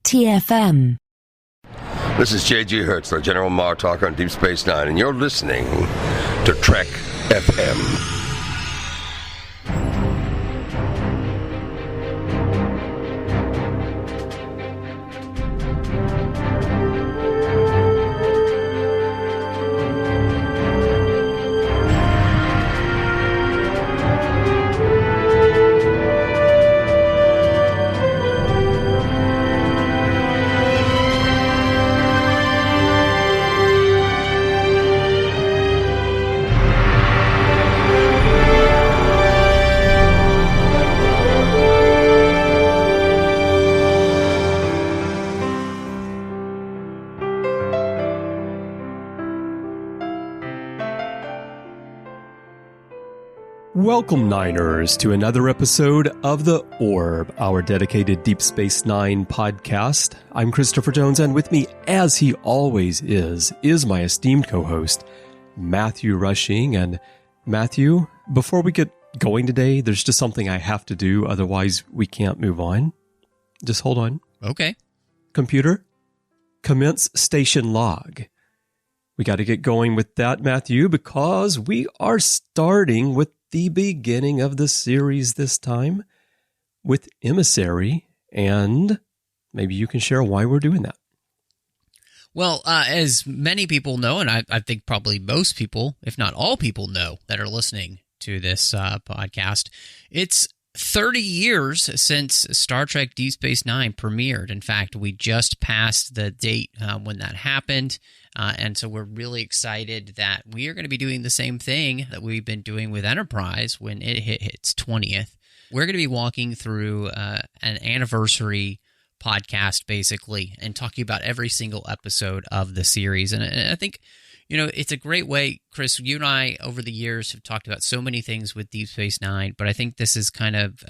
TFM. This is J.G. Hertzler, General Mar Talk on Deep Space Nine, and you're listening to Trek FM. Welcome, Niners, to another episode of The Orb, our dedicated Deep Space Nine podcast. I'm Christopher Jones, and with me, as he always is my esteemed co-host, Matthew Rushing. And Matthew, before we get going today, there's just something I have to do, otherwise we can't move on. Just hold on. Okay. Computer, commence station log. We got to get going with that, Matthew, because we are starting with the beginning of the series this time with Emissary, and maybe you can share why we're doing that. Well, as many people know, and I think probably most people, if not all people know that are listening to this podcast, it's 30 years since Star Trek Deep Space Nine premiered. In fact, we just passed the date when that happened. And so we're really excited that we are going to be doing the same thing that we've been doing with Enterprise when it hit its 20th. We're going to be walking through an anniversary podcast, basically, and talking about every single episode of the series. And I think, you know, it's a great way, Chris, you and I over the years have talked about so many things with Deep Space Nine, but I think this is kind of,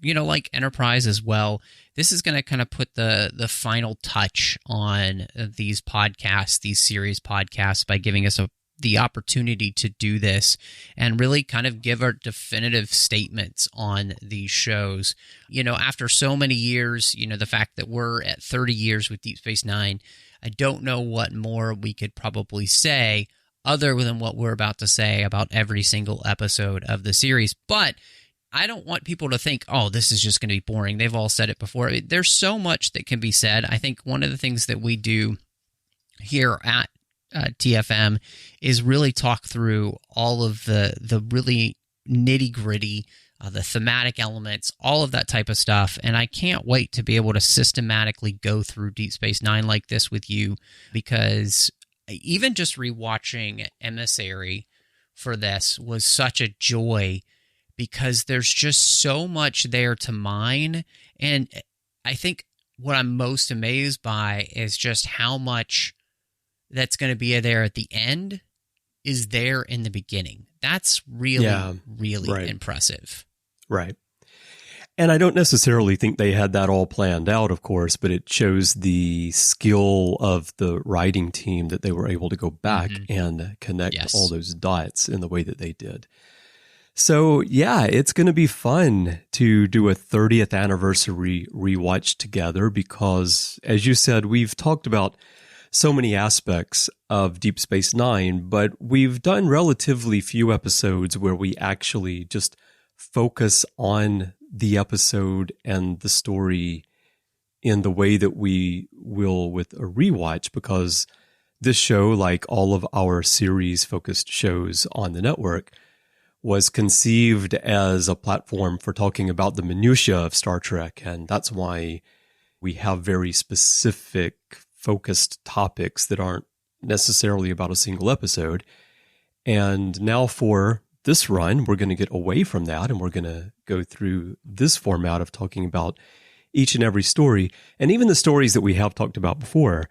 like Enterprise as well. This is going to kind of put the final touch on these podcasts, these series podcasts, by giving us the opportunity to do this and really kind of give our definitive statements on these shows. You know, after so many years, you know, the fact that we're at 30 years with Deep Space Nine, I don't know what more we could probably say other than what we're about to say about every single episode of the series. But I don't want people to think, oh, this is just going to be boring. They've all said it before. There's so much that can be said. I think one of the things that we do here at TFM is really talk through all of the really nitty-gritty, the thematic elements, all of that type of stuff. And I can't wait to be able to systematically go through Deep Space Nine like this with you, because even just rewatching Emissary for this was such a joy, because there's just so much there to mine. And I think what I'm most amazed by is just how much that's going to be there at the end is there in the beginning. That's really right. Impressive. Right. And I don't necessarily think they had that all planned out, of course, but it shows the skill of the writing team that they were able to go back and connect all those dots in the way that they did. So, yeah, it's going to be fun to do a 30th anniversary rewatch together because, as you said, we've talked about so many aspects of Deep Space Nine, but we've done relatively few episodes where we actually just focus on the episode and the story in the way that we will with a rewatch, because this show, like all of our series-focused shows on the network, was conceived as a platform for talking about the minutiae of Star Trek, and that's why we have very specific, focused topics that aren't necessarily about a single episode. And now for this run, we're going to get away from that, and we're going to go through this format of talking about each and every story, and even the stories that we have talked about before.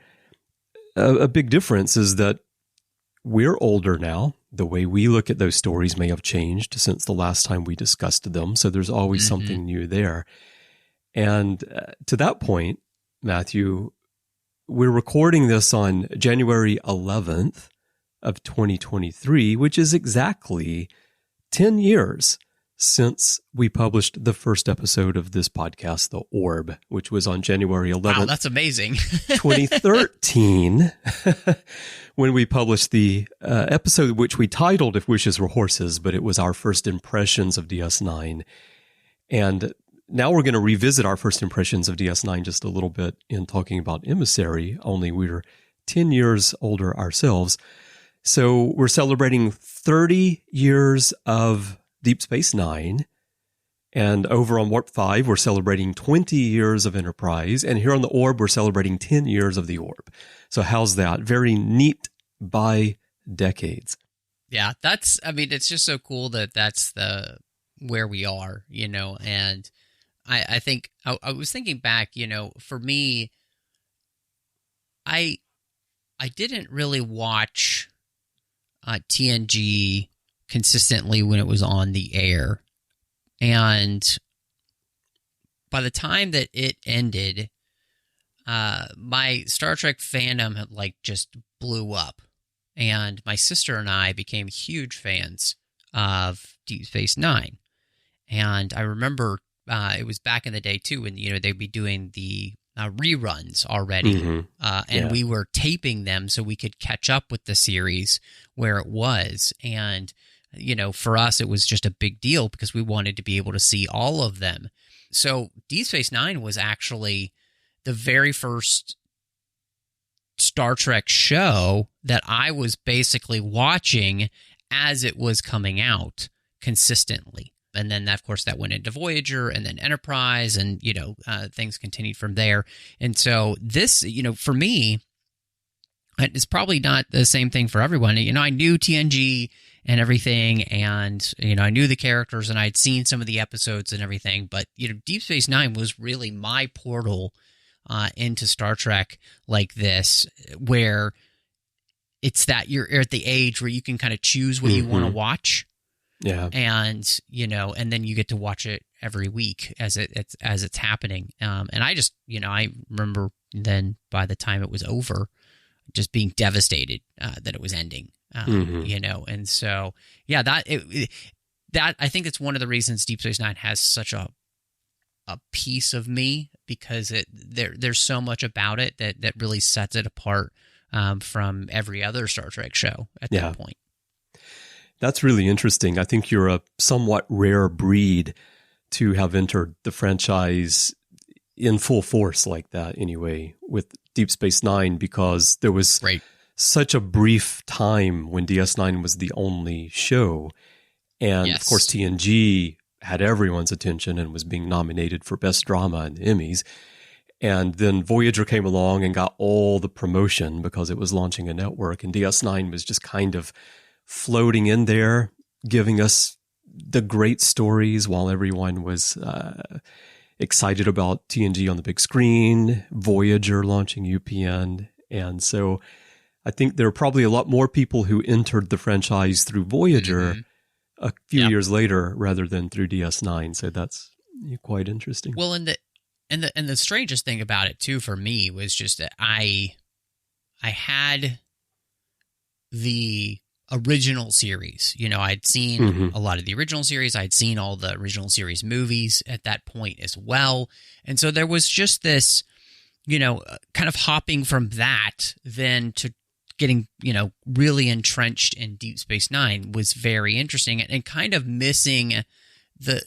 A big difference is that we're older now. The way we look at those stories may have changed since the last time we discussed them, so there's always something new there. And to that point, Matthew, we're recording this on January 11th of 2023, which is exactly 10 years since we published the first episode of this podcast, The Orb, which was on January 11th. Wow, that's amazing. 2013, when we published the episode which we titled If Wishes Were Horses, but it was our first impressions of DS9. And now we're going to revisit our first impressions of DS9 just a little bit in talking about Emissary, only we're 10 years older ourselves. So we're celebrating 30 years of Deep Space Nine. And over on Warp 5, we're celebrating 20 years of Enterprise. And here on the Orb, we're celebrating 10 years of the Orb. So how's that? Very neat by decades. Yeah, it's just so cool that that's where we are, and I think I was thinking back, for me, I didn't really watch TNG consistently when it was on the air. And by the time that it ended, my Star Trek fandom had just blew up. And my sister and I became huge fans of Deep Space Nine. And I remember it was back in the day, too, when, they'd be doing the reruns already. And we were taping them so we could catch up with the series where it was. And, for us, it was just a big deal because we wanted to be able to see all of them. So Deep Space Nine was actually the very first Star Trek show that I was basically watching as it was coming out consistently. And then, of course, that went into Voyager and then Enterprise and, things continued from there. And so this, for me, it's probably not the same thing for everyone. I knew TNG and everything, and, I knew the characters and I'd seen some of the episodes and everything. But, Deep Space Nine was really my portal into Star Trek like this, where it's that you're at the age where you can kind of choose what you want to watch. Yeah. And, and then you get to watch it every week as it's happening. And I just, I remember then by the time it was over, just being devastated that it was ending, and so, yeah, that I think it's one of the reasons Deep Space Nine has such a piece of me, because there's so much about it that really sets it apart from every other Star Trek show at that point. That's really interesting. I think you're a somewhat rare breed to have entered the franchise in full force like that anyway, with Deep Space Nine, because there was such a brief time when DS9 was the only show. And of course, TNG had everyone's attention and was being nominated for Best Drama and the Emmys. And then Voyager came along and got all the promotion because it was launching a network. And DS9 was just kind of floating in there, giving us the great stories while everyone was excited about TNG on the big screen, Voyager launching UPN. And so I think there are probably a lot more people who entered the franchise through Voyager a few years later rather than through DS9. So that's quite interesting. Well, and the strangest thing about it too for me was just that I had the original series. I'd seen a lot of the original series. I'd seen all the original series movies at that point as well. And so there was just this, kind of hopping from that then to getting, really entrenched in Deep Space Nine was very interesting, and kind of missing the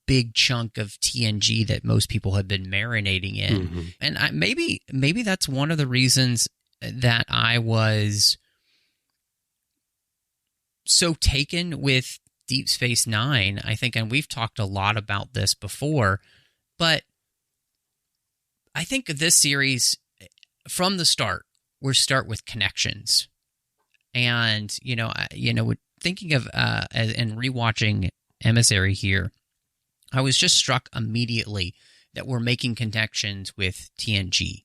big chunk of TNG that most people had been marinating in. And maybe that's one of the reasons that I was so taken with Deep Space Nine, I think, and we've talked a lot about this before, but I think this series, from the start, we start with connections. And, thinking of, and rewatching Emissary here, I was just struck immediately that we're making connections with TNG.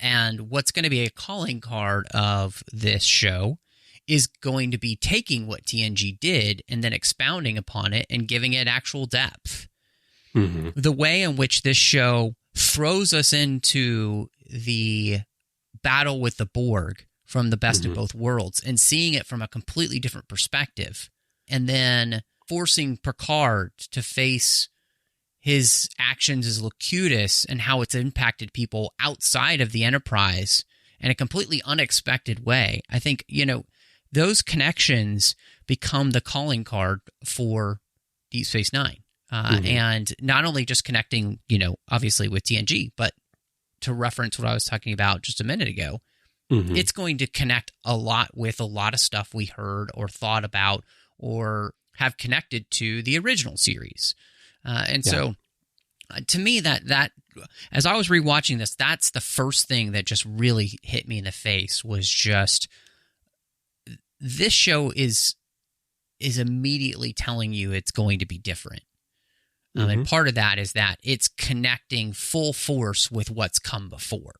And what's going to be a calling card of this show is going to be taking what TNG did and then expounding upon it and giving it actual depth. The way in which this show throws us into the battle with the Borg from the best of both worlds and seeing it from a completely different perspective. And then forcing Picard to face his actions as Locutus and how it's impacted people outside of the Enterprise in a completely unexpected way. I think, those connections become the calling card for Deep Space Nine. And not only just connecting, obviously with TNG, but to reference what I was talking about just a minute ago, it's going to connect a lot with a lot of stuff we heard or thought about or have connected to the original series. So to me, that as I was rewatching this, that's the first thing that just really hit me in the face was just this show is immediately telling you it's going to be different. And part of that is that it's connecting full force with what's come before.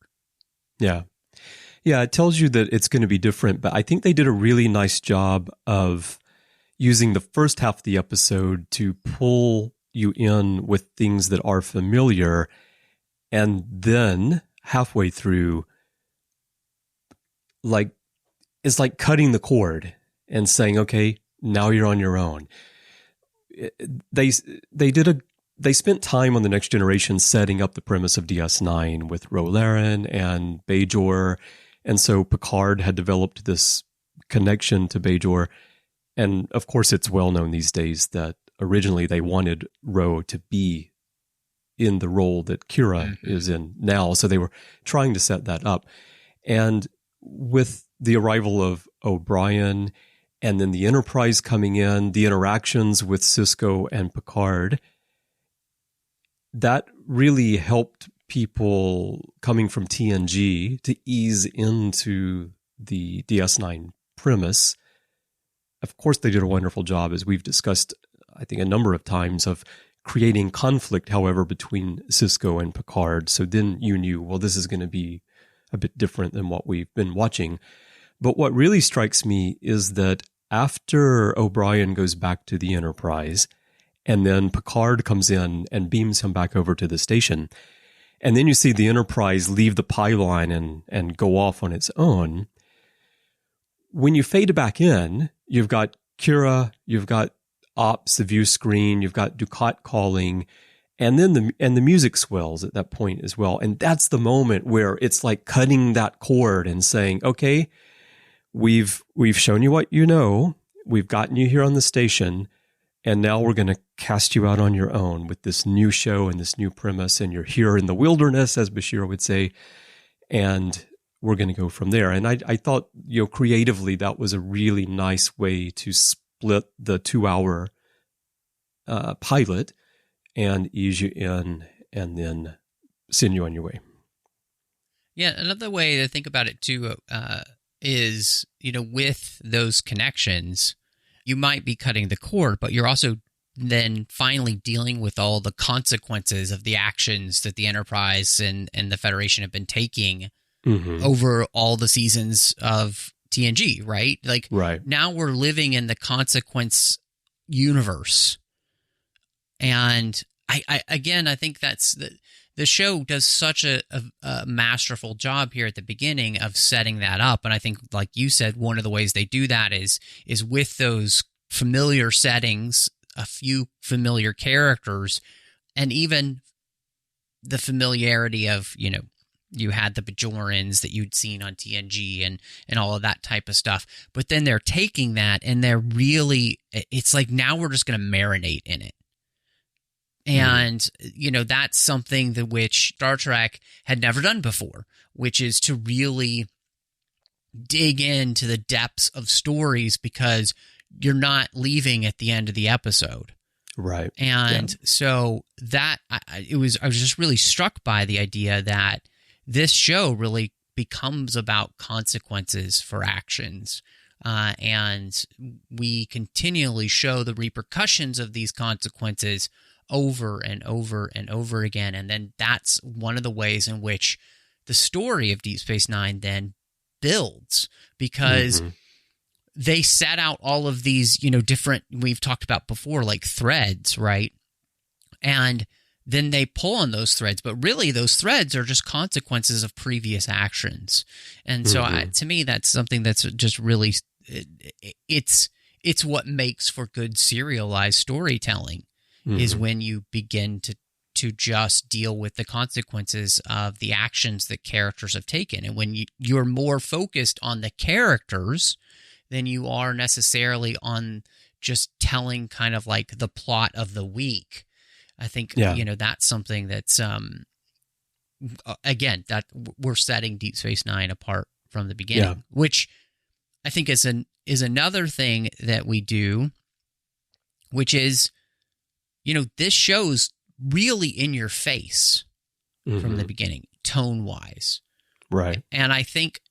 Yeah. Yeah, it tells you that it's going to be different, but I think they did a really nice job of using the first half of the episode to pull you in with things that are familiar, and then halfway through, it's like cutting the cord and saying, okay, now you're on your own. They spent time on The Next Generation setting up the premise of DS9 with Rolaren and Bajor, and so Picard had developed this connection to Bajor, and of course it's well known these days that originally they wanted Ro to be in the role that Kira is in now, so they were trying to set that up. And with the arrival of O'Brien and then the Enterprise coming in, the interactions with Sisko and Picard, that really helped people coming from TNG to ease into the DS9 premise. Of course, they did a wonderful job, as we've discussed, I think, a number of times, of creating conflict, however, between Sisko and Picard. So then you knew, well, this is going to be a bit different than what we've been watching. But what really strikes me is that after O'Brien goes back to the Enterprise, and then Picard comes in and beams him back over to the station, and then you see the Enterprise leave the pylon and go off on its own. When you fade back in, you've got Kira, you've got Ops, the view screen, you've got Dukat calling, and then the music swells at that point as well. And that's the moment where it's like cutting that cord and saying, okay, we've shown you what you know, we've gotten you here on the station, and now we're going to cast you out on your own with this new show and this new premise, and you're here in the wilderness, as Bashir would say, and we're going to go from there. And I thought, creatively, that was a really nice way to split the 2-hour pilot and ease you in and then send you on your way. Yeah, another way to think about it, too, is, with those connections, you might be cutting the cord, but you're also then finally dealing with all the consequences of the actions that the Enterprise and the Federation have been taking over all the seasons of TNG, right? Now we're living in the consequence universe. And I think that's the show does such a masterful job here at the beginning of setting that up. And I think, like you said, one of the ways they do that is with those familiar settings, a few familiar characters, and even the familiarity of, you had the Bajorans that you'd seen on TNG and all of that type of stuff. But then they're taking that and they're really, it's like now we're just going to marinate in it. And, that's something that which Star Trek had never done before, which is to really dig into the depths of stories because you're not leaving at the end of the episode. Right. And so that I was just really struck by the idea that this show really becomes about consequences for actions. And we continually show the repercussions of these consequences over and over and over again. And then that's one of the ways in which the story of Deep Space Nine then builds, because they set out all of these, different, we've talked about before, like threads, right? And then they pull on those threads, but really those threads are just consequences of previous actions. And so to me, that's something that's just really, it's it's what makes for good serialized storytelling is when you begin to just deal with the consequences of the actions that characters have taken. And when you're more focused on the characters than you are necessarily on just telling kind of like the plot of the week. I think, that's something that's, again, that we're setting Deep Space Nine apart from the beginning, which I think is another thing that we do, which is, this show's really in your face from the beginning, tone-wise. Right. And I think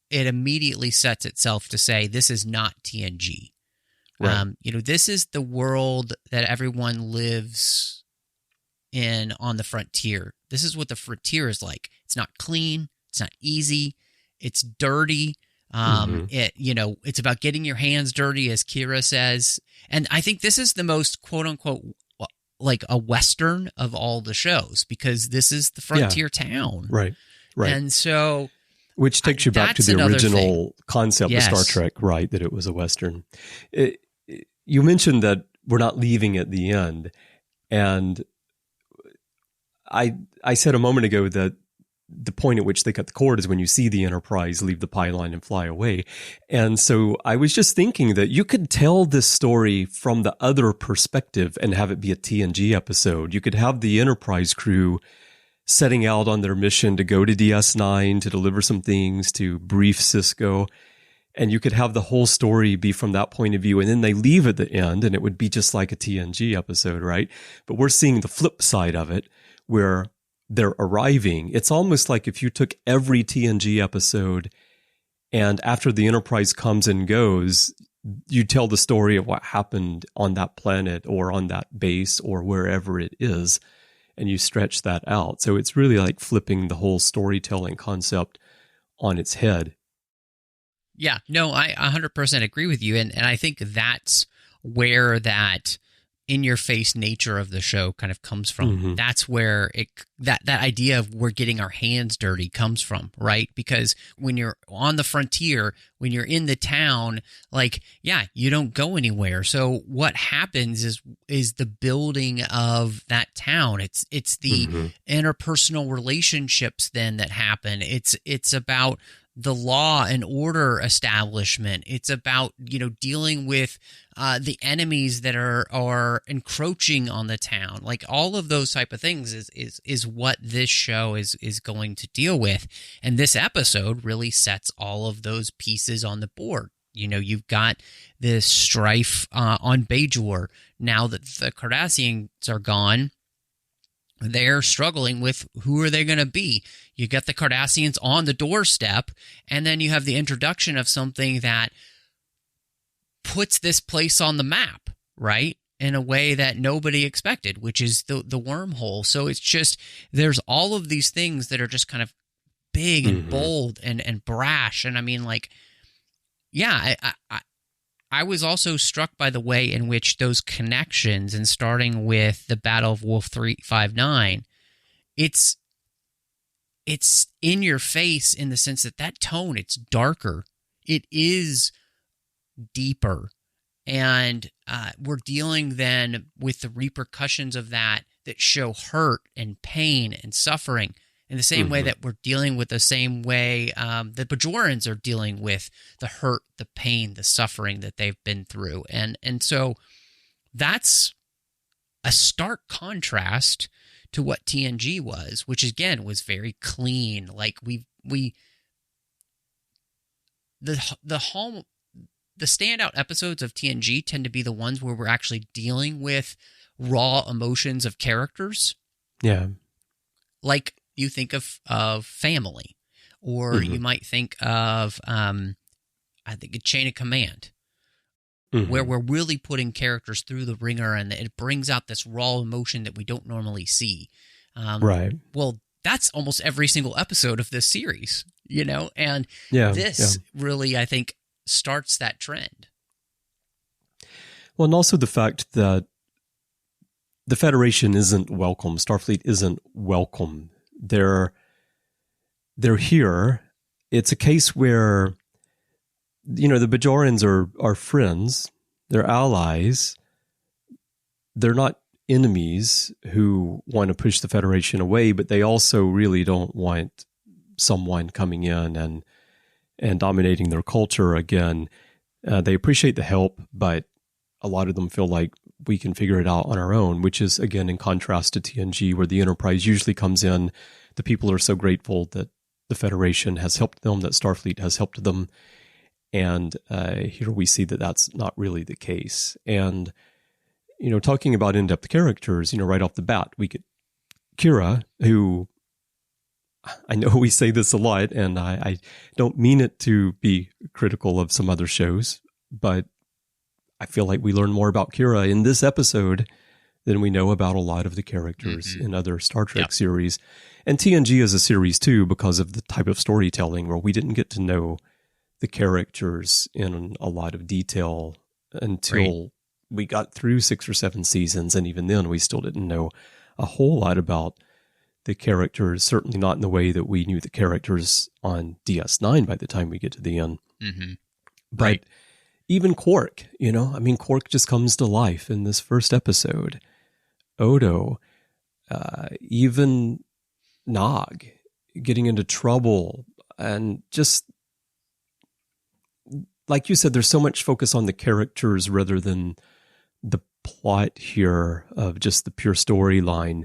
it immediately sets itself to say, this is not TNG. Right. This is the world that everyone lives in on the frontier. This is what the frontier is like. It's not clean. It's not easy. It's dirty. It's about getting your hands dirty, as Kira says. And I think this is the most quote unquote like a Western of all the shows, because this is the frontier town. Right. And so, which takes you back to the original concept of Star Trek, right? That it was a Western. You mentioned that we're not leaving at the end. And I said a moment ago that the point at which they cut the cord is when you see the Enterprise leave the pylon and fly away. And so I was just thinking that you could tell this story from the other perspective and have it be a TNG episode. You could have the Enterprise crew setting out on their mission to go to DS9 to deliver some things, to brief Sisko. And you could have the whole story be from that point of view. And then they leave at the end and it would be just like a TNG episode, right? But we're seeing the flip side of it where they're arriving. It's almost like if you took every TNG episode and after the Enterprise comes and goes, you tell the story of what happened on that planet or on that base or wherever it is, and you stretch that out. So it's really like flipping the whole storytelling concept on its head. Yeah, no, I 100% agree with you. And I think that's where that in-your-face nature of the show kind of comes from. That's where that idea of we're getting our hands dirty comes from, right? Because when you're on the frontier, when you're in the town, you don't go anywhere. So what happens is the building of that town. It's the interpersonal relationships then that happen. It's about the law and order establishment. It's about, dealing with the enemies that are encroaching on the town. Like all of those type of things is what this show is going to deal with. And this episode really sets all of those pieces on the board. You've got this strife on Bajor. Now that the Cardassians are gone, they're struggling with who are they going to be. You got the Cardassians on the doorstep, and then you have the introduction of something that puts this place on the map, right? In a way that nobody expected, which is the wormhole. So it's just, there's all of these things that are just kind of big and bold and brash. And I mean, I was also struck by the way in which those connections, and starting with the Battle of Wolf 359, it's in your face in the sense that tone, it's darker. It is deeper. And we're dealing then with the repercussions of that show hurt and pain and suffering in the same way that we're dealing with the same way the Bajorans are dealing with the hurt, the pain, the suffering that they've been through. And so that's a stark contrast to what TNG was, which again was very clean. Like the standout episodes of TNG tend to be the ones where we're actually dealing with raw emotions of characters. Yeah. Like you think of Family, or you might think of, I think, a Chain of Command, where we're really putting characters through the ringer, and it brings out this raw emotion that we don't normally see. Right. Well, that's almost every single episode of this series, and this really, I think, starts that trend. Well, and also the fact that the Federation isn't welcome. Starfleet isn't welcome. They're here. It's a case where, the Bajorans are friends. They're allies. They're not enemies who want to push the Federation away, but they also really don't want someone coming in and dominating their culture again. They appreciate the help, but a lot of them feel like we can figure it out on our own, which is, again, in contrast to TNG, where the Enterprise usually comes in. The people are so grateful that the Federation has helped them, that Starfleet has helped them. And here we see that that's not really the case. And, talking about in-depth characters, right off the bat, we get Kira, who, I know we say this a lot, and I don't mean it to be critical of some other shows, but I feel like we learn more about Kira in this episode than we know about a lot of the characters in other Star Trek series. And TNG is a series too, because of the type of storytelling where we didn't get to know the characters in a lot of detail until we got through 6 or 7 seasons. And even then we still didn't know a whole lot about the characters, certainly not in the way that we knew the characters on DS9 by the time we get to the end. But even Quark, Quark just comes to life in this first episode. Odo, even Nog getting into trouble, and just like you said, there's so much focus on the characters rather than the plot here of just the pure storyline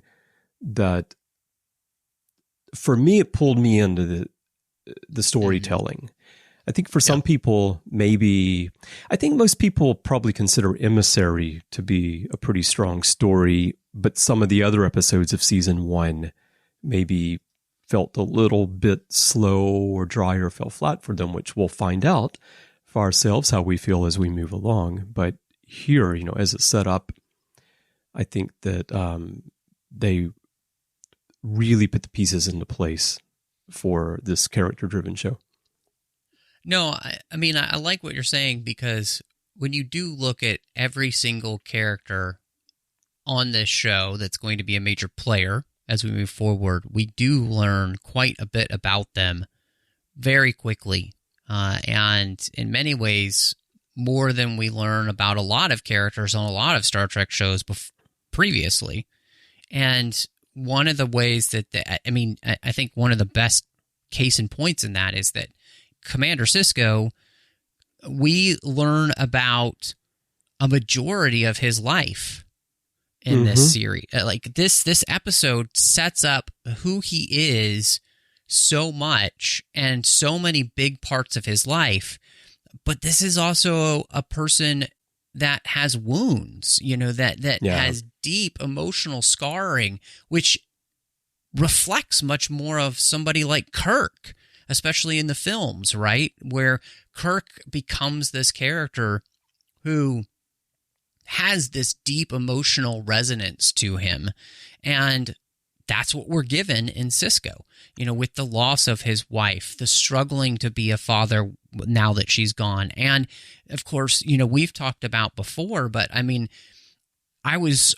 that, for me, it pulled me into the storytelling. I think for some people, I think most people probably consider Emissary to be a pretty strong story, but some of the other episodes of season 1 maybe felt a little bit slow or dry or fell flat for them, which we'll find out for ourselves how we feel as we move along. But here, as it's set up, I think that they really put the pieces into place for this character-driven show. No, I like what you're saying, because when you do look at every single character on this show that's going to be a major player as we move forward, we do learn quite a bit about them very quickly. And in many ways, more than we learn about a lot of characters on a lot of Star Trek shows previously. And one of the ways that, I think one of the best case in points in that is that Commander Sisko, we learn about a majority of his life in this series. Like this episode sets up who he is so much and so many big parts of his life. But this is also a person that has wounds, that has deep emotional scarring, which reflects much more of somebody like Kirk, especially in the films, right? Where Kirk becomes this character who has this deep emotional resonance to him. And that's what we're given in Sisko, with the loss of his wife, the struggling to be a father now that she's gone. And of course, we've talked about before, but I was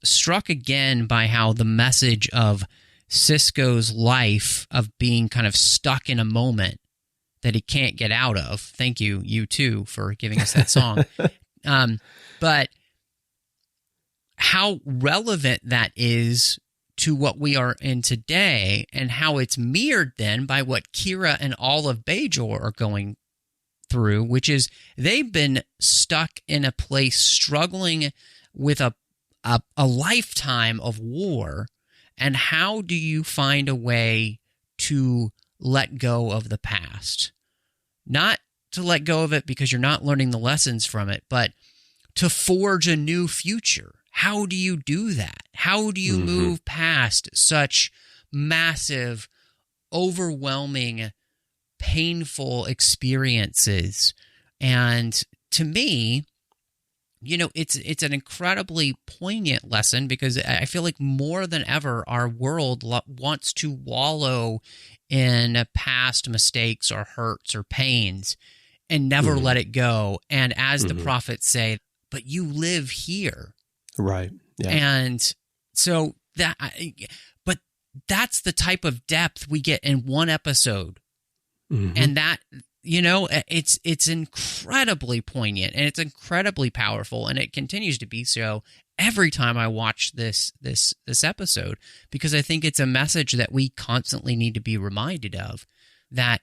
struck again by how the message of Sisko's life of being kind of stuck in a moment that he can't get out of. Thank you, U2, for giving us that song. But how relevant that is to what we are in today, and how it's mirrored then by what Kira and all of Bajor are going through, which is they've been stuck in a place struggling with a lifetime of war. And how do you find a way to let go of the past? Not to let go of it because you're not learning the lessons from it, but to forge a new future. How do you do that? How do you move past such massive, overwhelming, painful experiences? And to me, it's an incredibly poignant lesson, because I feel like more than ever, our world wants to wallow in past mistakes or hurts or pains and never let it go. And as the prophets say, but you live here. Right. Yeah. And so that's the type of depth we get in one episode. And it's incredibly poignant and it's incredibly powerful, and it continues to be so every time I watch this episode, because I think it's a message that we constantly need to be reminded of, that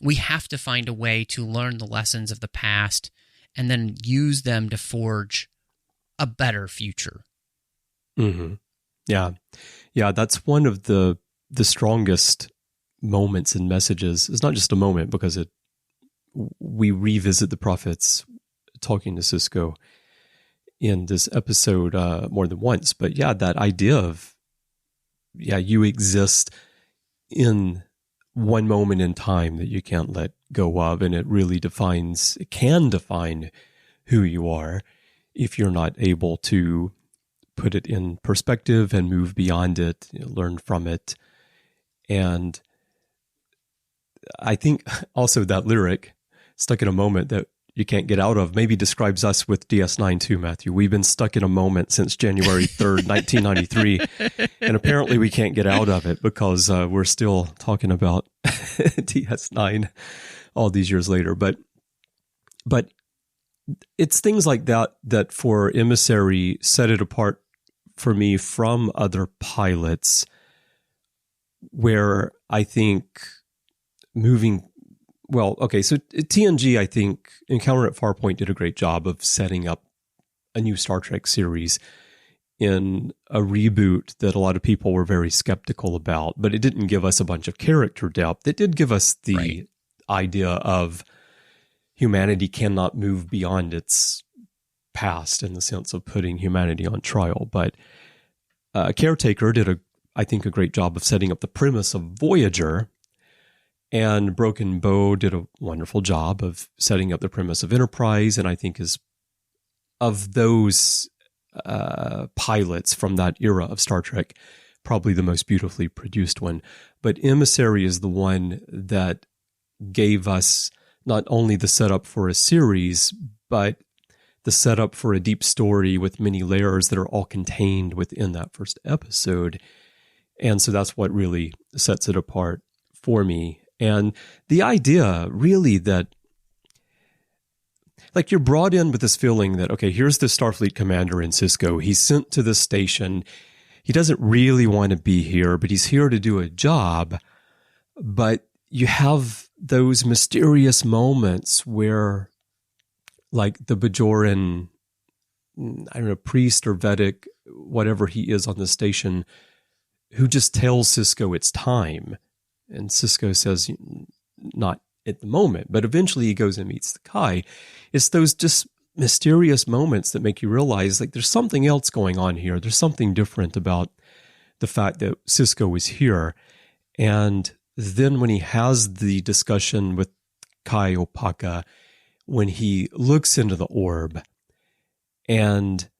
we have to find a way to learn the lessons of the past and then use them to forge a better future. Mm-hmm. Yeah, that's one of the strongest moments and messages. It's not just a moment, because we revisit the prophets talking to Sisko in this episode more than once. But yeah, that idea of, you exist in one moment in time that you can't let go of, and it really can define who you are if you're not able to put it in perspective and move beyond it, learn from it. And I think also that lyric, stuck in a moment that you can't get out of, maybe describes us with DS9 too, Matthew. We've been stuck in a moment since January 3rd, 1993, and apparently we can't get out of it because we're still talking about DS9 all these years later. But it's things like that for Emissary set it apart for me from other pilots, where I think so TNG, I think Encounter at Farpoint did a great job of setting up a new Star Trek series in a reboot that a lot of people were very skeptical about, but it didn't give us a bunch of character depth. It did give us the idea of humanity cannot move beyond its past, in the sense of putting humanity on trial. But Caretaker did I think a great job of setting up the premise of Voyager, and Broken Bow did a wonderful job of setting up the premise of Enterprise, and I think is, of those pilots from that era of Star Trek, probably the most beautifully produced one. But Emissary is the one that gave us not only the setup for a series, but the setup for a deep story with many layers that are all contained within that first episode. And so that's what really sets it apart for me. And the idea really that, like, you're brought in with this feeling that, okay, here's the Starfleet commander in Sisko. He's sent to this station. He doesn't really want to be here, but he's here to do a job. But you have those mysterious moments where, like, the Bajoran, I don't know, priest or Vedic, whatever he is on the station, who just tells Sisko it's time. And Sisko says, not at the moment, but eventually he goes and meets the Kai. It's those just mysterious moments that make you realize, like, there's something else going on here. There's something different about the fact that Sisko is here. And then when he has the discussion with Kai Opaka, when he looks into the orb and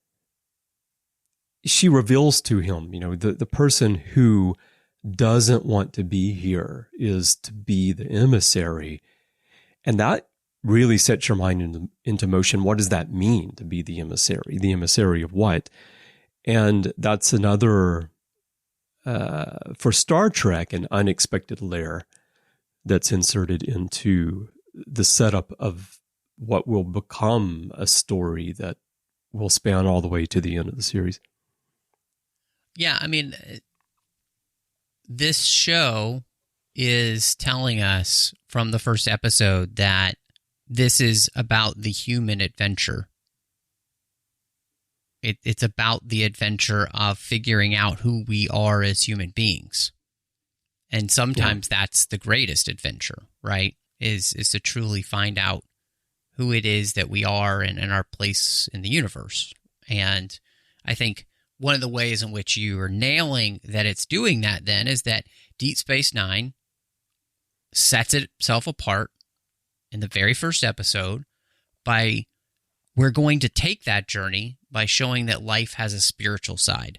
she reveals to him, the person who doesn't want to be here is to be the emissary. And that really sets your mind into motion. What does that mean to be the emissary? The emissary of what? And that's another, for Star Trek, an unexpected layer that's inserted into the setup of what will become a story that will span all the way to the end of the series. Yeah, I mean, this show is telling us from the first episode that this is about the human adventure. It's about the adventure of figuring out who we are as human beings. And sometimes that's the greatest adventure, right? Is to truly find out who it is that we are and our place in the universe. And I think one of the ways in which you are nailing that it's doing that then is that Deep Space Nine sets itself apart in the very first episode by, we're going to take that journey by showing that life has a spiritual side.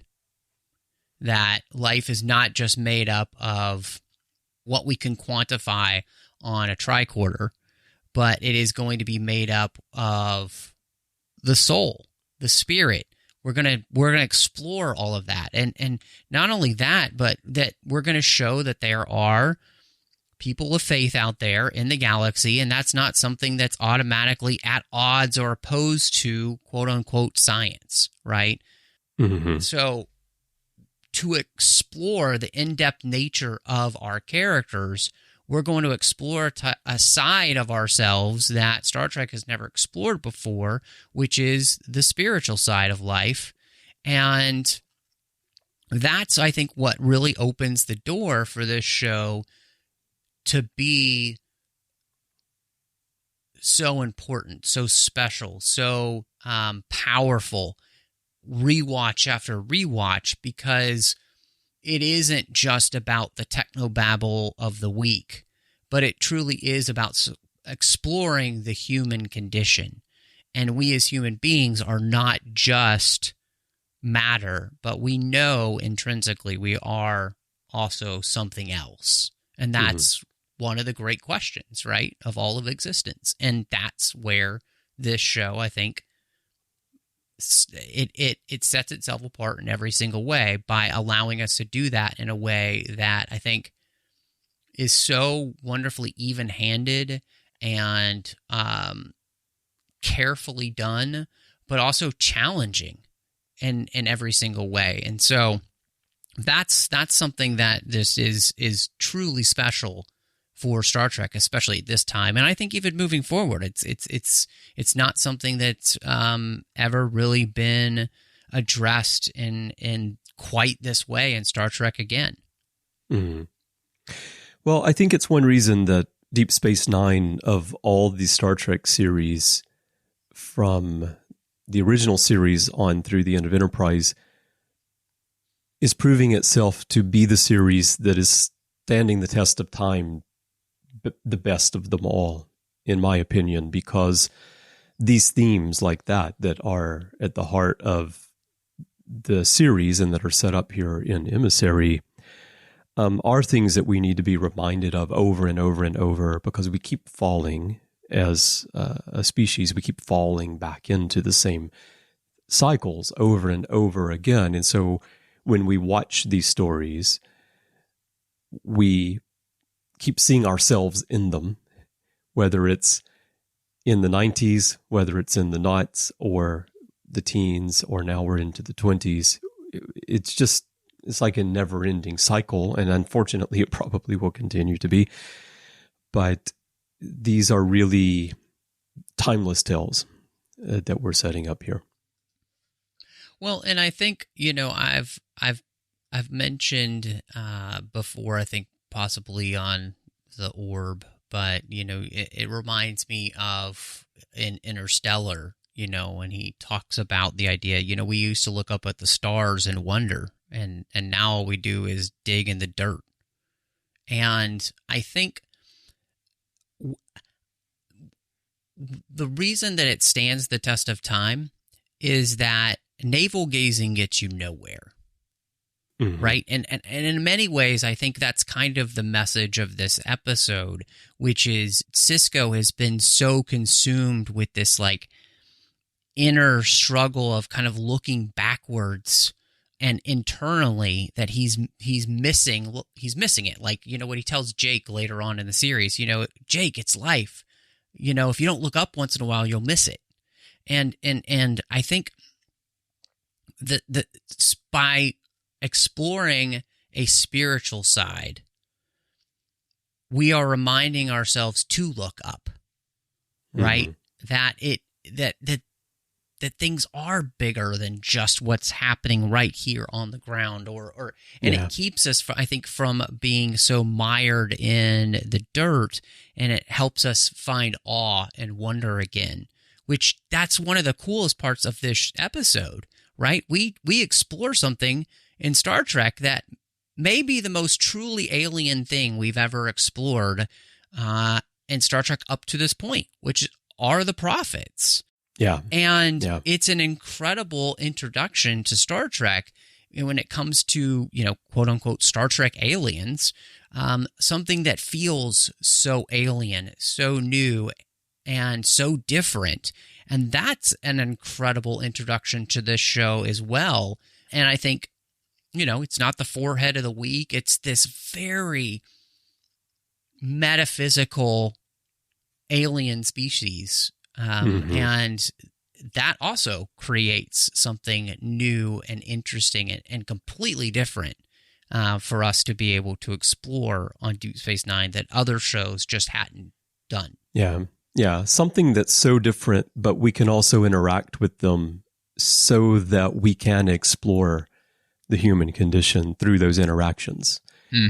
That life is not just made up of what we can quantify on a tricorder, but it is going to be made up of the soul, the spirit. We're gonna explore all of that, and not only that, but that we're going to show that there are people of faith out there in the galaxy, and that's not something that's automatically at odds or opposed to quote-unquote science, right? Mm-hmm. So to explore the in-depth nature of our characters, we're going to explore a side of ourselves that Star Trek has never explored before, which is the spiritual side of life. And that's, I think, what really opens the door for this show to be so important, so special, so powerful, rewatch after rewatch, because it isn't just about the technobabble of the week, but it truly is about exploring the human condition. And we as human beings are not just matter, but we know intrinsically we are also something else. And that's one of the great questions, right, of all of existence. And that's where this show, I think, it sets itself apart in every single way by allowing us to do that in a way that I think is so wonderfully even-handed and carefully done, but also challenging in every single way. And so that's something that this is truly special for Star Trek, especially at this time, and I think even moving forward, it's not something that's ever really been addressed in quite this way in Star Trek again. Mm-hmm. Well, I think it's one reason that Deep Space Nine, of all the Star Trek series, from the original series on through the end of Enterprise, is proving itself to be the series that is standing the test of time the best of them all, in my opinion, because these themes like that are at the heart of the series and that are set up here in Emissary are things that we need to be reminded of over and over and over, because we keep falling as a species. We keep falling back into the same cycles over and over again. And so when we watch these stories, we keep seeing ourselves in them, whether it's in the 90s, whether it's in the knots or the teens, or now we're into the 20s. It's like a never-ending cycle, and unfortunately it probably will continue to be. But these are really timeless tales that we're setting up here. Well, and I think, I've mentioned before, I think possibly on the Orb, but it reminds me of in Interstellar, when he talks about the idea, we used to look up at the stars and wonder, and now all we do is dig in the dirt. And I think the reason that it stands the test of time is that navel gazing gets you nowhere. Mm-hmm. Right. And in many ways, I think that's kind of the message of this episode, which is Sisko has been so consumed with this like inner struggle of kind of looking backwards and internally that he's missing it. Like, what he tells Jake later on in the series, Jake, it's life. If you don't look up once in a while, you'll miss it. And I think that by exploring a spiritual side, we are reminding ourselves to look up, right? Mm-hmm. That things are bigger than just what's happening right here on the ground, it keeps us, I think, from being so mired in the dirt, and it helps us find awe and wonder again, which that's one of the coolest parts of this episode, right? We explore something in Star Trek that may be the most truly alien thing we've ever explored in Star Trek up to this point, which are the prophets. Yeah. And it's an incredible introduction to Star Trek when it comes to, quote unquote, Star Trek aliens, something that feels so alien, so new, and so different. And that's an incredible introduction to this show as well. And I think, it's not the forehead of the week. It's this very metaphysical alien species. And that also creates something new and interesting and completely different for us to be able to explore on Deep Space Nine that other shows just hadn't done. Yeah, something that's so different, but we can also interact with them so that we can explore the human condition through those interactions.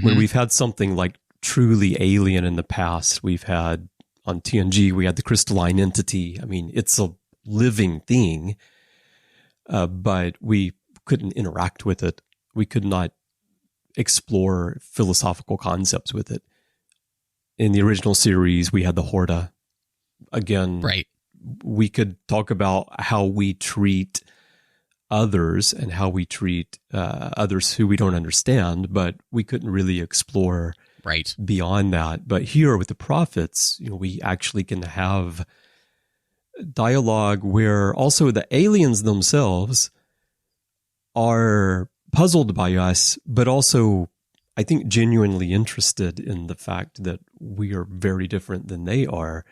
When we've had something like truly alien in the past, we've had on TNG, we had the crystalline entity. I mean, it's a living thing, but we couldn't interact with it. We could not explore philosophical concepts with it. In the original series, we had the Horta. Again, we could talk about how we treat others and how we treat others who we don't understand, but we couldn't really explore beyond that. But here with the prophets, we actually can have dialogue where also the aliens themselves are puzzled by us, but also I think genuinely interested in the fact that we are very different than they are,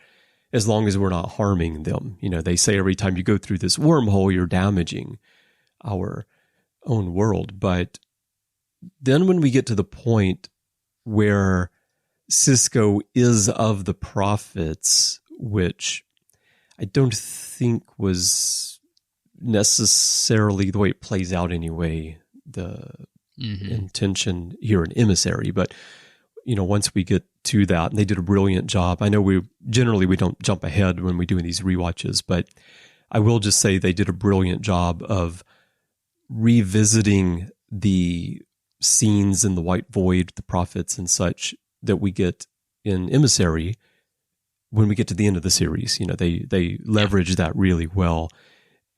as long as we're not harming them. They say every time you go through this wormhole, you're damaging our own world. But then when we get to the point where Sisko is of the prophets, which I don't think was necessarily the way it plays out anyway, the intention here in Emissary. But, once we get to that, and they did a brilliant job. I know we don't jump ahead when we do these rewatches, but I will just say they did a brilliant job of revisiting the scenes in the White Void, the prophets and such that we get in Emissary when we get to the end of the series. They leverage that really well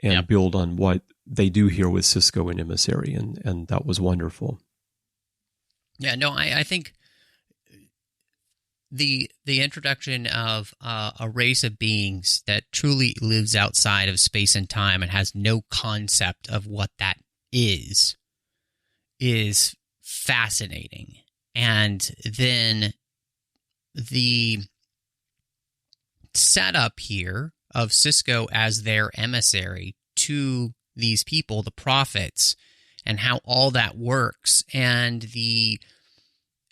and build on what they do here with Sisko and Emissary, and that was wonderful. Yeah, no, I think the introduction of a race of beings that truly lives outside of space and time and has no concept of what that is fascinating. And then the setup here of Sisko as their emissary to these people, the prophets, and how all that works, and the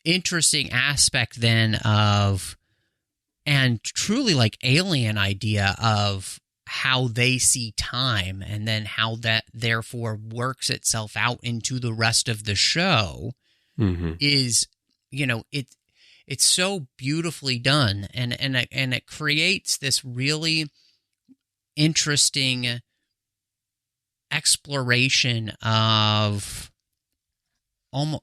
interesting aspect then of, and truly like alien idea of how they see time, and then how that therefore works itself out into the rest of the show is, it's so beautifully done, and it creates this really interesting exploration of almost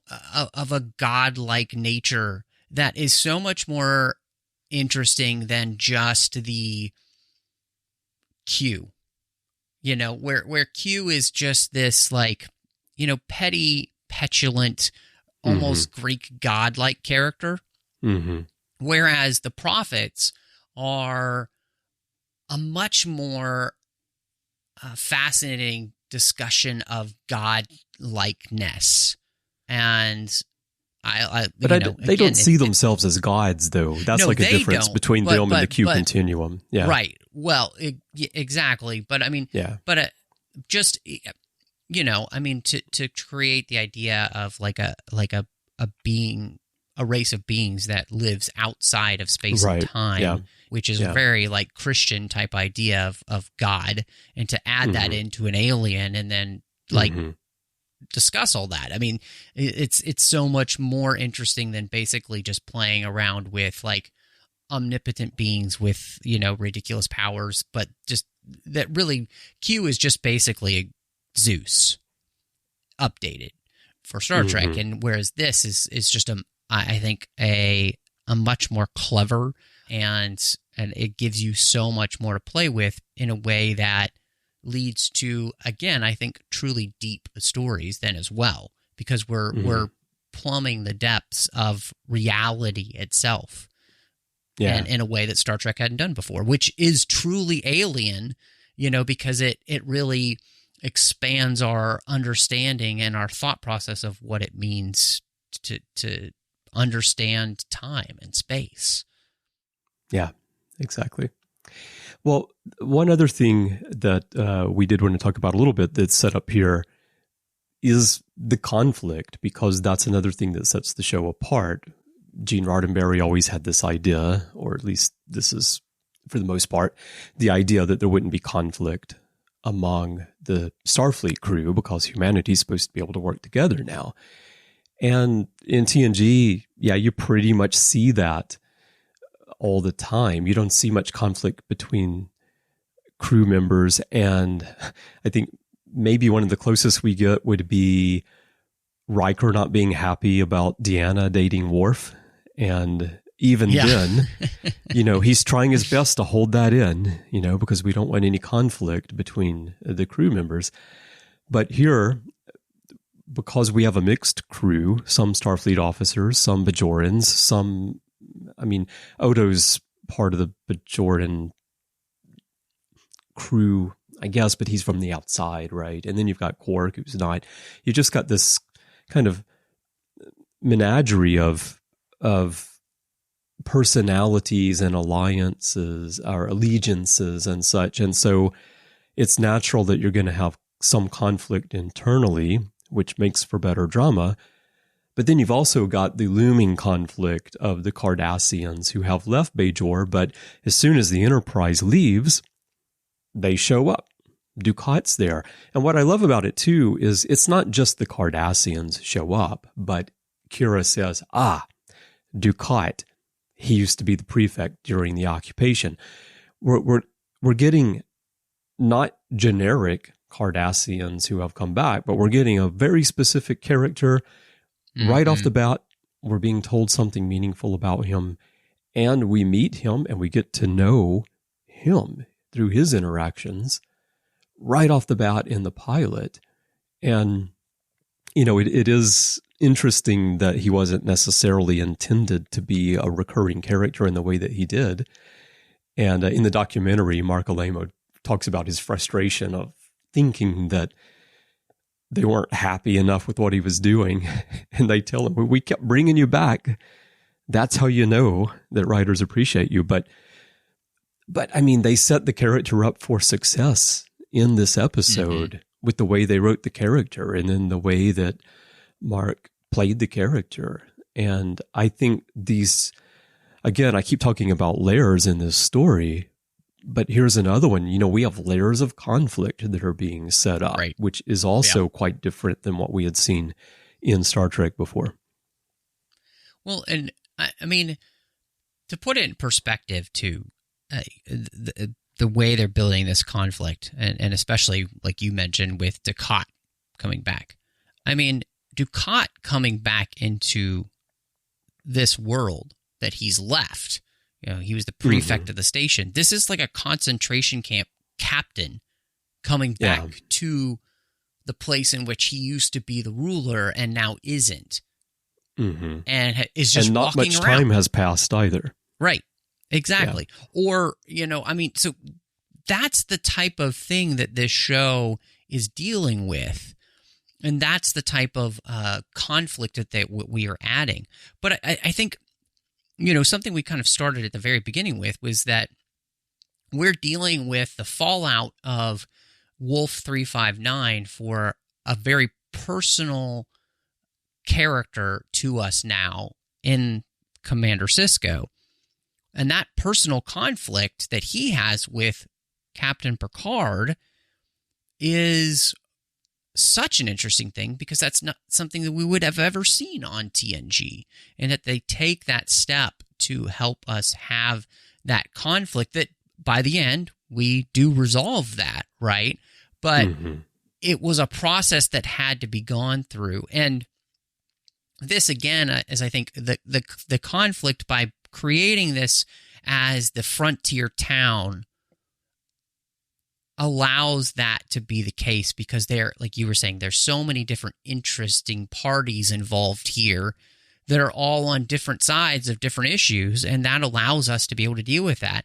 of a godlike nature that is so much more interesting than just the Q. Where Q is just this petty, petulant, almost Greek godlike character. Whereas the prophets are a much more fascinating discussion of godlikeness. And they don't see themselves as gods, though. That's a difference between them and the Q continuum. Yeah, right. Well, exactly. But I mean, just to create the idea of a being, a race of beings that lives outside of space and time, which is a very Christian type idea of God, and to add that into an alien and then discuss all that. I mean, it's so much more interesting than basically just playing around with omnipotent beings with, ridiculous powers, but just that really Q is just basically Zeus updated for Star Trek. And whereas this is just I think a much more clever and it gives you so much more to play with in a way that leads to, again, I think truly deep stories then as well, because we're plumbing the depths of reality itself, and in a way that Star Trek hadn't done before, which is truly alien, because it really expands our understanding and our thought process of what it means to understand time and space. Yeah, exactly. Well, one other thing that we did want to talk about a little bit that's set up here is the conflict, because that's another thing that sets the show apart. Gene Roddenberry always had this idea, or at least this is, for the most part, the idea that there wouldn't be conflict among the Starfleet crew because humanity's supposed to be able to work together now. And in TNG, yeah, you pretty much see that all the time. You don't see much conflict between crew members, and I think maybe one of the closest we get would be Riker not being happy about Deanna dating Worf. And even then, he's trying his best to hold that in, because we don't want any conflict between the crew members. But here, because we have a mixed crew, some Starfleet officers, some Bajorans, Odo's part of the Bajoran crew, I guess, but he's from the outside, right? And then you've got Quark, who's not. You just got this kind of menagerie of personalities and alliances or allegiances and such. And so it's natural that you're going to have some conflict internally, which makes for better drama. But then you've also got the looming conflict of the Cardassians who have left Bajor, but as soon as the Enterprise leaves, they show up. Ducat's there. And what I love about it, too, is it's not just the Cardassians show up, but Kira says, Ducat, he used to be the prefect during the occupation. We're getting not generic Cardassians who have come back, but we're getting a very specific character. Right off the bat, we're being told something meaningful about him, and we meet him and we get to know him through his interactions right off the bat in the pilot. And, it is interesting that he wasn't necessarily intended to be a recurring character in the way that he did. And in the documentary, Mark Alamo talks about his frustration of thinking that they weren't happy enough with what he was doing. And they tell him, we kept bringing you back. That's how you know that writers appreciate you. But they set the character up for success in this episode with the way they wrote the character and then the way that Mark played the character. And I think these, again, I keep talking about layers in this story, but here's another one. We have layers of conflict that are being set up, right, which is also quite different than what we had seen in Star Trek before. Well, and to put it in perspective too, the way they're building this conflict, and especially like you mentioned with Ducat coming back. Ducat coming back into this world that he's left. He was the prefect of the station. This is like a concentration camp captain coming back to the place in which he used to be the ruler and now isn't. And is just and not walking much around. Time has passed either. Right. Exactly. Yeah. Or, so that's the type of thing that this show is dealing with. And that's the type of conflict that we are adding. But I think, something we kind of started at the very beginning with was that we're dealing with the fallout of Wolf 359 for a very personal character to us now in Commander Sisko. And that personal conflict that he has with Captain Picard is such an interesting thing because that's not something that we would have ever seen on TNG, and that they take that step to help us have that conflict that by the end we do resolve that, right? But it was a process that had to be gone through. And this again is, I think, the conflict by creating this as the frontier town allows that to be the case because there, like you were saying, there's so many different interesting parties involved here that are all on different sides of different issues, and that allows us to be able to deal with that.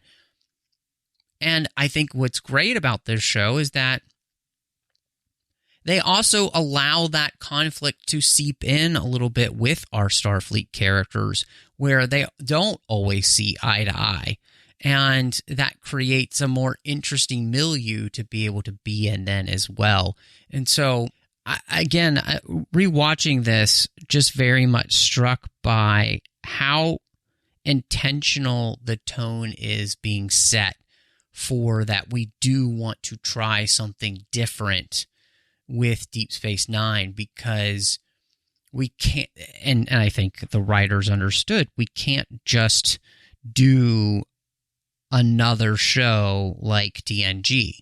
And I think what's great about this show is that they also allow that conflict to seep in a little bit with our Starfleet characters, where they don't always see eye to eye. And that creates a more interesting milieu to be able to be in then as well. And so, again, rewatching this, just very much struck by how intentional the tone is being set for that we do want to try something different with Deep Space Nine, because we can't, and I think the writers understood, we can't just do another show like TNG.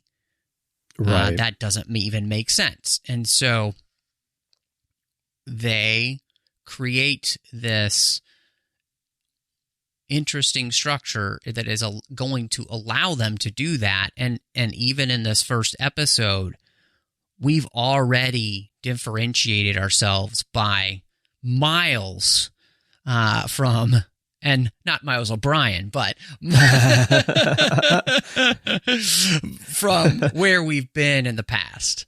Right. That doesn't even make sense. And so they create this interesting structure that is going to allow them to do that. And even in this first episode, we've already differentiated ourselves by miles from, and not Miles O'Brien, but from where we've been in the past.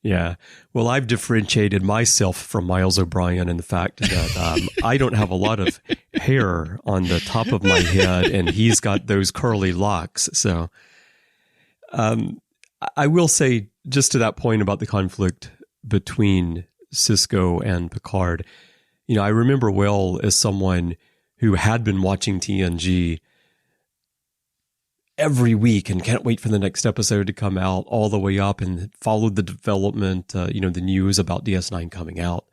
Yeah. Well, I've differentiated myself from Miles O'Brien in the fact that I don't have a lot of hair on the top of my head, and he's got those curly locks. So I will say, just to that point about the conflict between Sisko and Picard, I remember well, as someone who had been watching TNG every week and can't wait for the next episode to come out, all the way up, and followed the development, the news about DS9 coming out,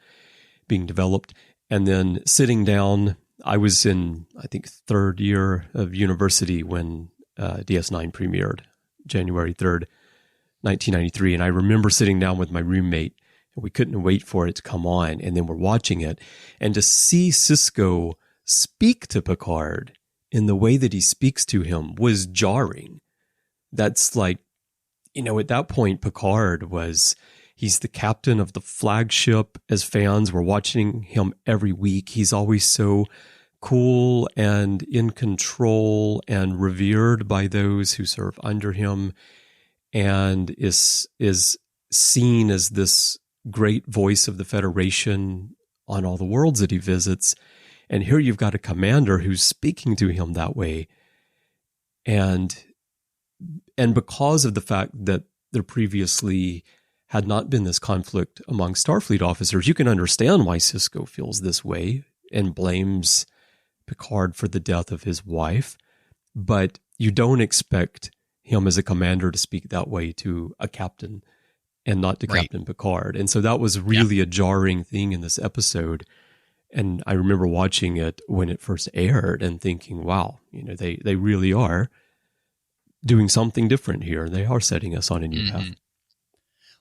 being developed, and then sitting down. I was in, I think, third year of university when DS9 premiered, January 3rd, 1993. And I remember sitting down with my roommate, and we couldn't wait for it to come on. And then we're watching it, and to see Sisko speak to Picard in the way that he speaks to him was jarring. That's like, at that point, Picard he's the captain of the flagship. As fans, we're watching him every week. He's always so cool and in control and revered by those who serve under him, and is seen as this great voice of the Federation on all the worlds that he visits. And here you've got a commander who's speaking to him that way. And because of the fact that there previously had not been this conflict among Starfleet officers, you can understand why Sisko feels this way and blames Picard for the death of his wife. But you don't expect him as a commander to speak that way to a captain and not to Captain Picard. And so that was really a jarring thing in this episode. And I remember watching it when it first aired and thinking, wow, they really are doing something different here. They are setting us on a new path.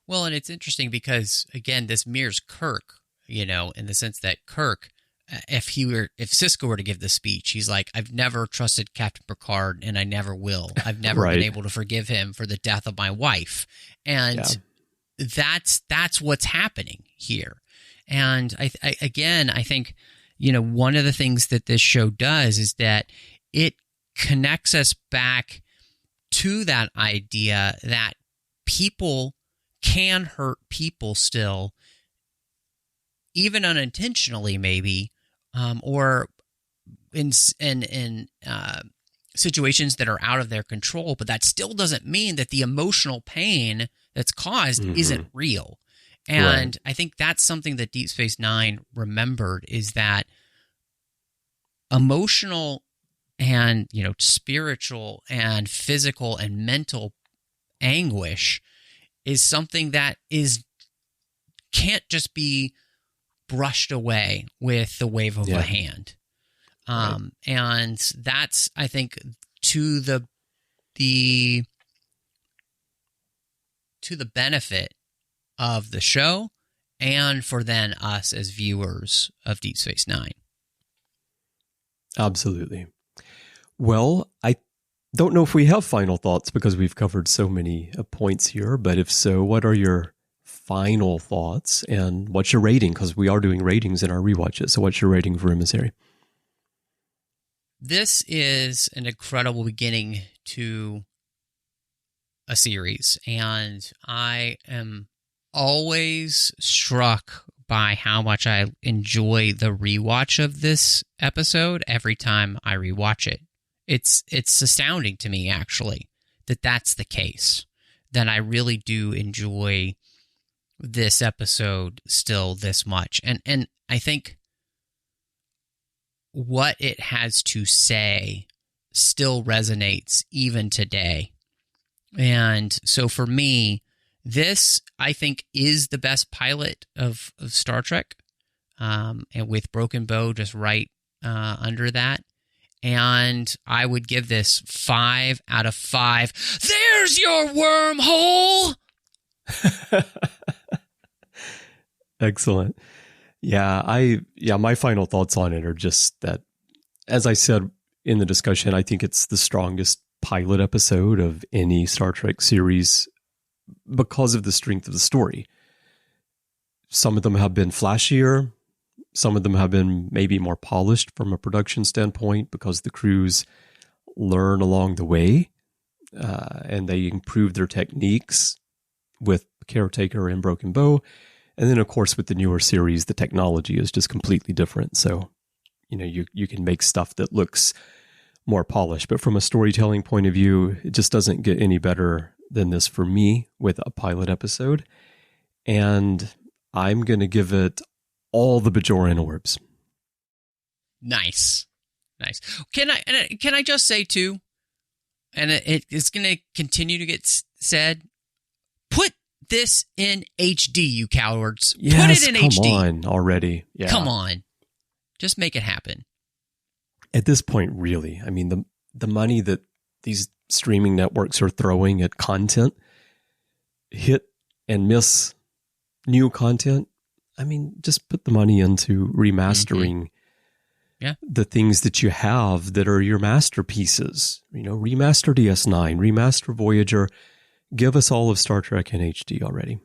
Well, and it's interesting because, again, this mirrors Kirk, in the sense that Kirk, if Sisko were to give the speech, he's like, I've never trusted Captain Picard, and I never will. I've never been able to forgive him for the death of my wife. And that's what's happening here. And I think, one of the things that this show does is that it connects us back to that idea that people can hurt people still, even unintentionally, maybe, or in situations that are out of their control. But that still doesn't mean that the emotional pain that's caused isn't real. And I think that's something that Deep Space Nine remembered, is that emotional and, spiritual and physical and mental anguish is something that can't just be brushed away with the wave of a hand. And that's, I think, to the benefit of the show, and for then us as viewers of Deep Space Nine. Absolutely. Well, I don't know if we have final thoughts because we've covered so many points here, but if so, what are your final thoughts and what's your rating? Because we are doing ratings in our rewatches. So what's your rating for Emissary? This is an incredible beginning to a series, and I am always struck by how much I enjoy the rewatch of this episode every time I rewatch it. It's astounding to me, actually, that that's the case, that I really do enjoy this episode still this much. And I think what it has to say still resonates even today. And so for me, this, I think, is the best pilot of Star Trek, and with Broken Bow just right under that. And I would give this 5 out of 5. There's your wormhole! Excellent. Yeah, my final thoughts on it are just that, as I said in the discussion, I think it's the strongest pilot episode of any Star Trek series because of the strength of the story. Some of them have been flashier. Some of them have been maybe more polished from a production standpoint because the crews learn along the way, and they improve their techniques with Caretaker and Broken Bow. And then, of course, with the newer series, the technology is just completely different. So, you can make stuff that looks more polished. But from a storytelling point of view, it just doesn't get any better than this for me with a pilot episode. And I'm going to give it all the Bajoran orbs. Nice. Can I just say, too, and it's going to continue to get said, put this in HD, you cowards. Yes, put it in HD. Come on already. Yeah. Come on. Just make it happen. At this point, really, I mean, the money that these streaming networks are throwing at content, hit and miss new content, I mean, just put the money into remastering the things that you have that are your masterpieces. Remaster DS9, remaster Voyager. Give us all of Star Trek in HD already.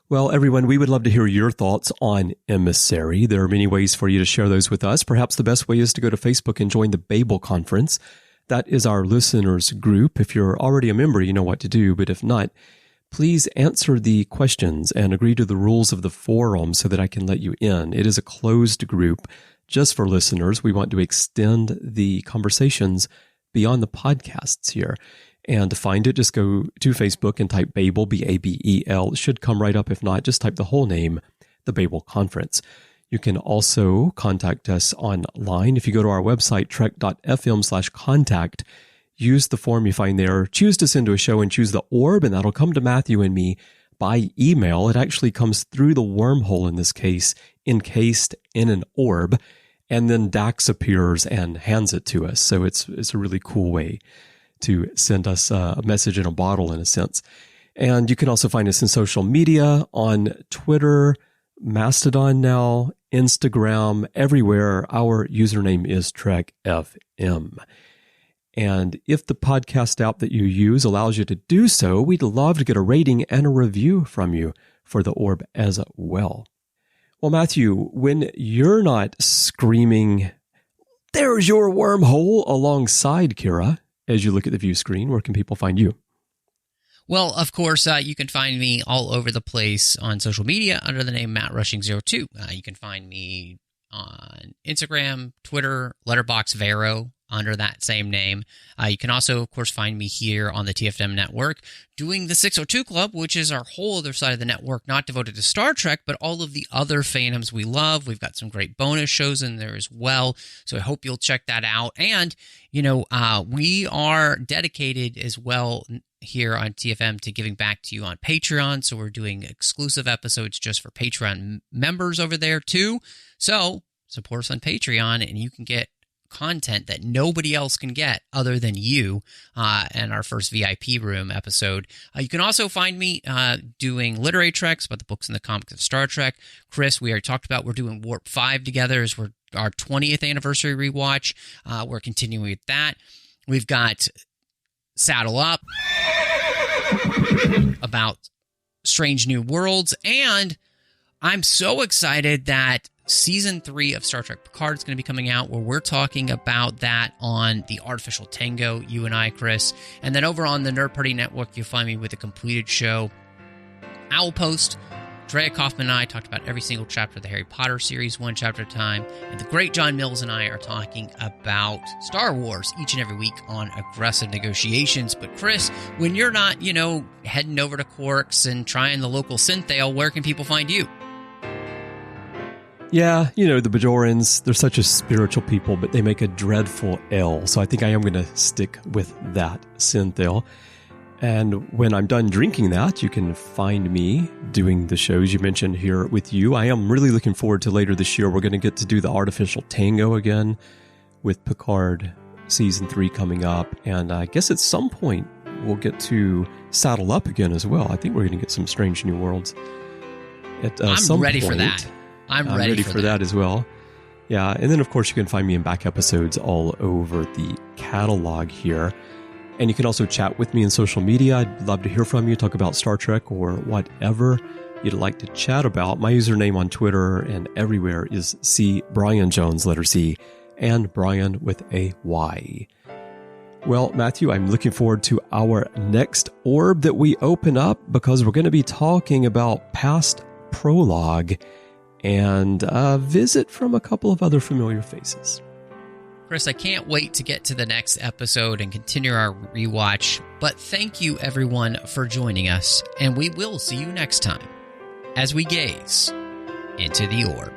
Well, everyone, we would love to hear your thoughts on Emissary. There are many ways for you to share those with us. Perhaps the best way is to go to Facebook and join the Babel Conference. That is our listeners group. If you're already a member, you know what to do. But if not, please answer the questions and agree to the rules of the forum so that I can let you in. It is a closed group just for listeners. We want to extend the conversations beyond the podcasts here. And to find it, just go to Facebook and type Babel, B-A-B-E-L. It should come right up. If not, just type the whole name, the Babel Conference. You can also contact us online. If you go to our website, trek.fm/contact, use the form you find there, choose to send to a show and choose the orb, and that'll come to Matthew and me by email. It actually comes through the wormhole in this case, encased in an orb, and then Dax appears and hands it to us. So it's a really cool way to send us a message in a bottle, in a sense. And you can also find us in social media, on Twitter, Mastodon now, Instagram, everywhere. Our username is TrekFM. And if the podcast app that you use allows you to do so, we'd love to get a rating and a review from you for the orb as well. Well, Matthew, when you're not screaming, "There's your wormhole," alongside Kira, as you look at the view screen, where can people find you? Well, of course, you can find me all over the place on social media under the name MattRushing02. You can find me on Instagram, Twitter, Letterboxd, Vero, under that same name. You can also, of course, find me here on the TFM network doing the 602 Club, which is our whole other side of the network, not devoted to Star Trek, but all of the other fandoms we love. We've got some great bonus shows in there as well, so I hope you'll check that out. And, we are dedicated as well here on TFM to giving back to you on Patreon, so we're doing exclusive episodes just for Patreon members over there, too. So support us on Patreon, and you can get content that nobody else can get other than you and our first VIP room episode. You can also find me doing literary treks about the books and the comics of Star Trek. Chris, we already talked about we're doing Warp 5 together as we're our 20th anniversary rewatch. We're continuing with that. We've got Saddle Up about Strange New Worlds, and I'm so excited that Season 3 of Star Trek Picard is going to be coming out, where we're talking about that on the Artificial Tango, you and I, Chris. And then over on the Nerd Party Network, you'll find me with a completed show Owl Post. Drea Kaufman and I talked about every single chapter of the Harry Potter series, one chapter at a time. And the great John Mills and I are talking about Star Wars each and every week on Aggressive Negotiations. But Chris, when you're not, heading over to Quarks and trying the local synth-ale, where can people find you? Yeah, the Bajorans, they're such a spiritual people, but they make a dreadful ale. So I think I am going to stick with that synth-ale. And when I'm done drinking that, you can find me doing the shows you mentioned here with you. I am really looking forward to later this year. We're going to get to do the Artificial Tango again with Picard Season 3 coming up. And I guess at some point we'll get to saddle up again as well. I think we're going to get some Strange New Worlds at I'm ready for that. I'm ready for that as well. Yeah, and then of course you can find me in back episodes all over the catalog here. And you can also chat with me on social media. I'd love to hear from you, talk about Star Trek or whatever you'd like to chat about. My username on Twitter and everywhere is C. Brian Jones, letter C, and Brian with a Y. Well, Matthew, I'm looking forward to our next orb that we open up because we're going to be talking about Past Prologue and a visit from a couple of other familiar faces. Chris, I can't wait to get to the next episode and continue our rewatch, but thank you everyone for joining us, and we will see you next time as we gaze into the orb.